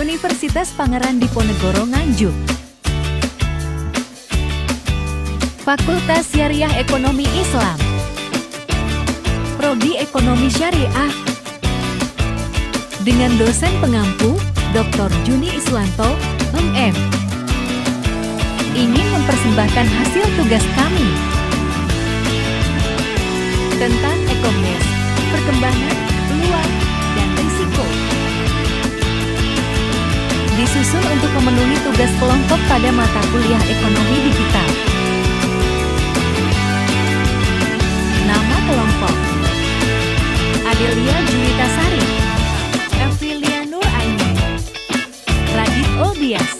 Universitas Pangeran Diponegoro Nganjuk. Fakultas Syariah Ekonomi Islam. Prodi Ekonomi Syariah. Dengan dosen pengampu, Dr. Juni Iswanto, MM. Ingin mempersembahkan hasil tugas kami tentang e-commerce, perkembangan, peluang, dan risiko. Disusun untuk memenuhi tugas kelompok pada mata kuliah ekonomi digital. Nama kelompok: Adelia Juwita Sari, Evilia Nur Aini, Radit Olbias.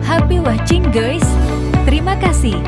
Happy watching guys, terima kasih.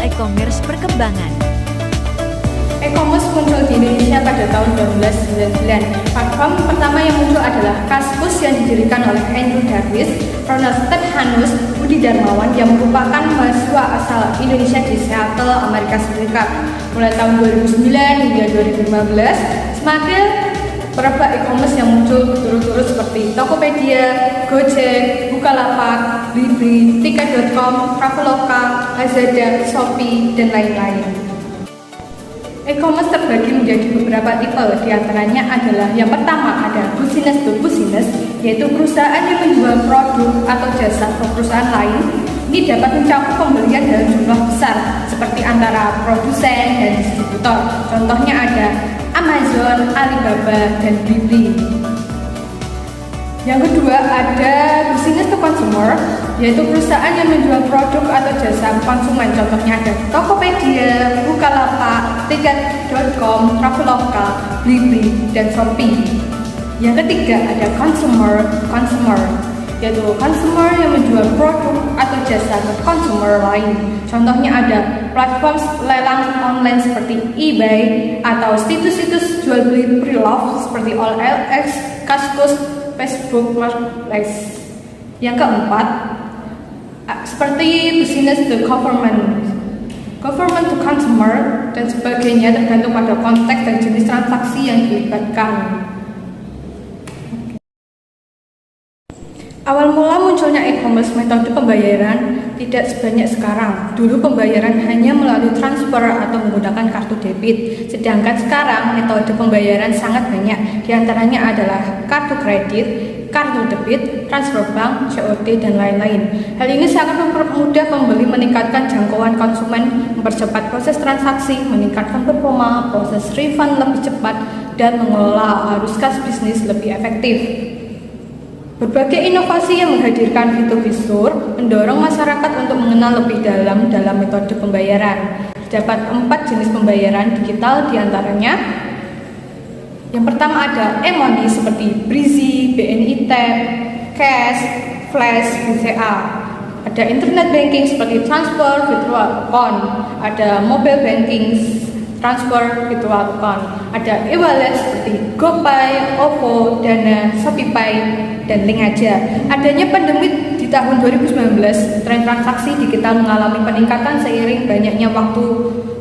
E-commerce perkembangan. E-commerce muncul di Indonesia pada tahun 2009. Platform pertama yang muncul adalah Kaskus yang didirikan oleh Andrew Davis, Ronald Stephanus, Budi Darmawan yang merupakan mahasiswa asal Indonesia di Seattle, Amerika Serikat. Mulai tahun 2009 hingga 2015, semakin beberapa e-commerce yang muncul berturut-turut seperti Tokopedia, Gojek, Bukalapak, Blibli, Tiket.com, Traveloka, Lazada, Shopee, dan lain-lain. E-commerce terbagi menjadi beberapa tipe, diantaranya adalah yang pertama ada business to business, yaitu perusahaan yang menjual produk atau jasa ke perusahaan lain. Ini dapat mencakup pembelian dalam jumlah besar, seperti antara produsen dan distributor. Contohnya ada Amazon, Alibaba, dan Blibli. Yang kedua ada business to consumer, yaitu perusahaan yang menjual produk atau jasa konsumen. Contohnya ada Tokopedia, Bukalapak, Tiket.com, Traveloka, Blibli, dan Shopee. Yang ketiga ada consumer, yaitu consumer yang menjual produk atau jasa ke consumer lain. Contohnya ada platform lelang online seperti eBay atau situs-situs jual beli pre-love seperti OLX, Kaskus, Facebook Marketplace. Yang keempat, seperti business to government to consumer, dan sebagainya, tergantung pada konteks dan jenis transaksi yang dilibatkan. Awal mula munculnya e-commerce metode pembayaran tidak sebanyak sekarang. Dulu pembayaran hanya melalui transfer atau menggunakan kartu debit, sedangkan sekarang metode pembayaran sangat banyak. Di antaranya adalah kartu kredit, kartu debit, transfer bank, COD, dan lain-lain. Hal ini sangat mempermudah pembeli, meningkatkan jangkauan konsumen, mempercepat proses transaksi, meningkatkan performa, proses refund lebih cepat, dan mengelola arus kas bisnis lebih efektif. Berbagai inovasi yang menghadirkan fitur-fitur mendorong masyarakat untuk mengenal lebih dalam metode pembayaran. Terdapat 4 jenis pembayaran digital, diantaranya yang pertama ada e-money seperti Brizi, BNI Tap, Cash, Flash, BCA. Ada internet banking seperti transfer, virtual account. Ada mobile banking, transfer, virtual account. Ada e-wallet seperti GoPay, OVO, Dana, ShopeePay, dan Link Aja. Adanya pandemi di tahun 2019, tren transaksi digital mengalami peningkatan seiring banyaknya waktu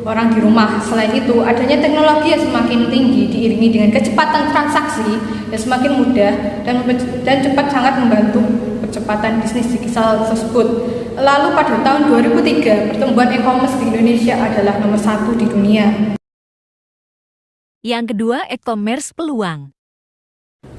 orang di rumah. Selain itu, adanya teknologi yang semakin tinggi diiringi dengan kecepatan transaksi yang semakin mudah dan cepat, sangat membantu percepatan bisnis digital tersebut. Lalu pada tahun 2003, pertumbuhan e-commerce di Indonesia adalah nomor 1 di dunia. Yang kedua, e-commerce peluang.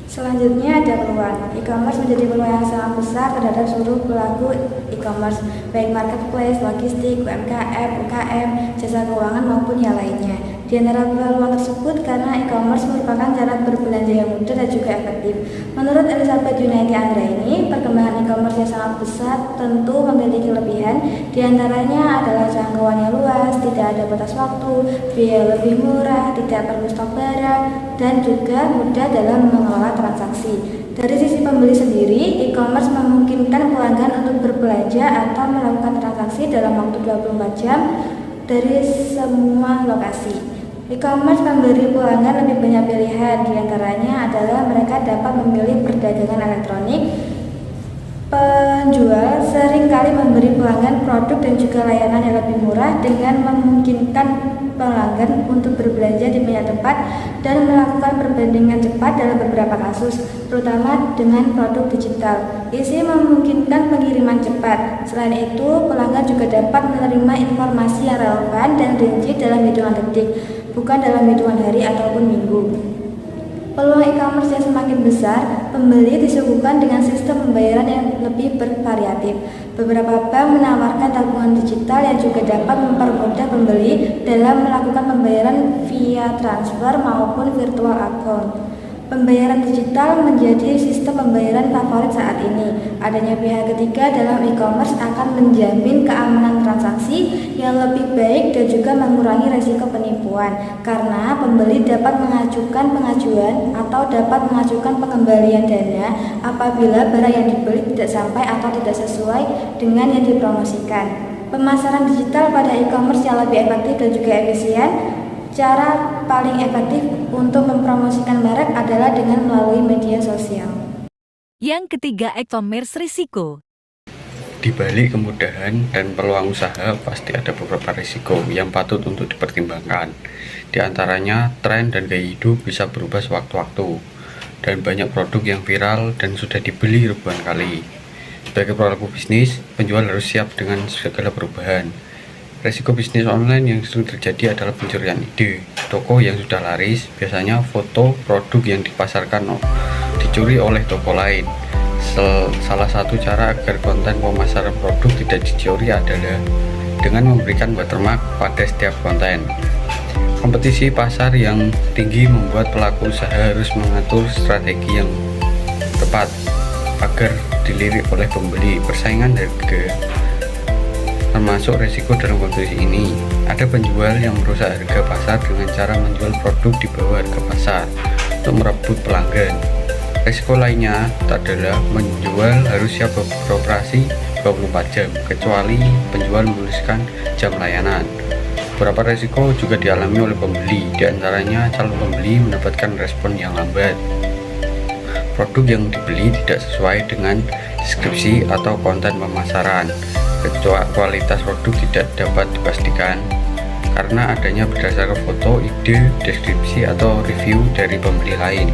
Selanjutnya ada peluang. E-commerce menjadi peluang yang sangat besar terhadap seluruh pelaku e-commerce, baik marketplace, logistik, UMKM, UKM, jasa keuangan maupun yang lainnya. Di antara peluang tersebut karena e-commerce merupakan cara berbelanja yang mudah dan juga efektif. Menurut Elizabeth Yunaiti Anggraini, perkembangan e-commerce yang sangat besar tentu memiliki kelebihan. Di antaranya adalah jangkauannya luas, tidak ada batas waktu, biaya lebih murah, tidak perlu stok barang, dan juga mudah dalam mengelola transaksi. Dari sisi pembeli sendiri, e-commerce memungkinkan pelanggan untuk berbelanja atau melakukan transaksi dalam waktu 24 jam dari semua lokasi. E-commerce memberi pelanggan lebih banyak pilihan, diantaranya adalah mereka dapat memilih perdagangan elektronik. Penjual seringkali memberi pelanggan produk dan juga layanan yang lebih murah dengan memungkinkan pelanggan untuk berbelanja di banyak tempat dan melakukan perbandingan cepat dalam beberapa kasus, terutama dengan produk digital. Ini memungkinkan pengiriman cepat. Selain itu, pelanggan juga dapat menerima informasi yang relevan dan rinci dalam hitungan detik, bukan dalam hitungan hari ataupun minggu. Peluang e-commerce yang semakin besar, pembeli disuguhkan dengan sistem pembayaran yang lebih bervariatif. Beberapa bank menawarkan tabungan digital yang juga dapat mempermudah pembeli dalam melakukan pembayaran via transfer maupun virtual account. Pembayaran digital menjadi sistem pembayaran favorit saat ini. Adanya pihak ketiga dalam e-commerce akan menjamin keamanan transaksi yang lebih baik dan juga mengurangi risiko penipuan, karena pembeli dapat mengajukan pengajuan atau dapat mengajukan pengembalian dana apabila barang yang dibeli tidak sampai atau tidak sesuai dengan yang dipromosikan. Pemasaran digital pada e-commerce yang lebih efektif dan juga efisien. Cara paling efektif untuk mempromosikan merek adalah dengan melalui media sosial. Yang ketiga, e-commerce risiko. Di balik kemudahan dan peluang usaha, pasti ada beberapa risiko yang patut untuk dipertimbangkan. Di antaranya, tren dan gaya hidup bisa berubah sewaktu-waktu, dan banyak produk yang viral dan sudah dibeli ribuan kali. Sebagai pelaku bisnis, penjual harus siap dengan segala perubahan. Resiko bisnis online yang sering terjadi adalah pencurian ide. Toko yang sudah laris, biasanya foto produk yang dipasarkan dicuri oleh toko lain. Salah satu cara agar konten pemasaran produk tidak dicuri adalah dengan memberikan watermark pada setiap konten. Kompetisi pasar yang tinggi membuat pelaku usaha harus mengatur strategi yang tepat agar dilirik oleh pembeli. Persaingan harga termasuk resiko dalam kondisi ini. Ada penjual yang merusak harga pasar dengan cara menjual produk di bawah harga pasar untuk merebut pelanggan. Resiko lainnya adalah menjual harus siap beroperasi 24 jam, kecuali penjual menuliskan jam layanan. Beberapa resiko juga dialami oleh pembeli, diantaranya calon pembeli mendapatkan respon yang lambat. Produk yang dibeli tidak sesuai dengan deskripsi atau konten pemasaran. Kualitas produk tidak dapat dipastikan karena adanya berdasarkan foto, ide, deskripsi, atau review dari pembeli lain.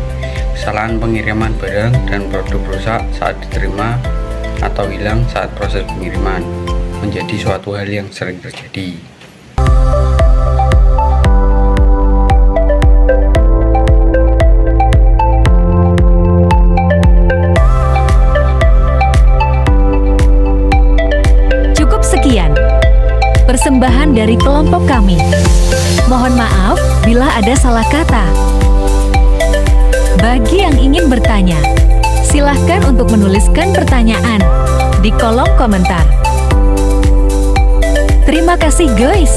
Kesalahan pengiriman barang dan produk rusak saat diterima atau hilang saat proses pengiriman menjadi suatu hal yang sering terjadi. Persembahan dari kelompok kami. Mohon maaf bila ada salah kata. Bagi yang ingin bertanya, silahkan untuk menuliskan pertanyaan di kolom komentar. Terima kasih guys.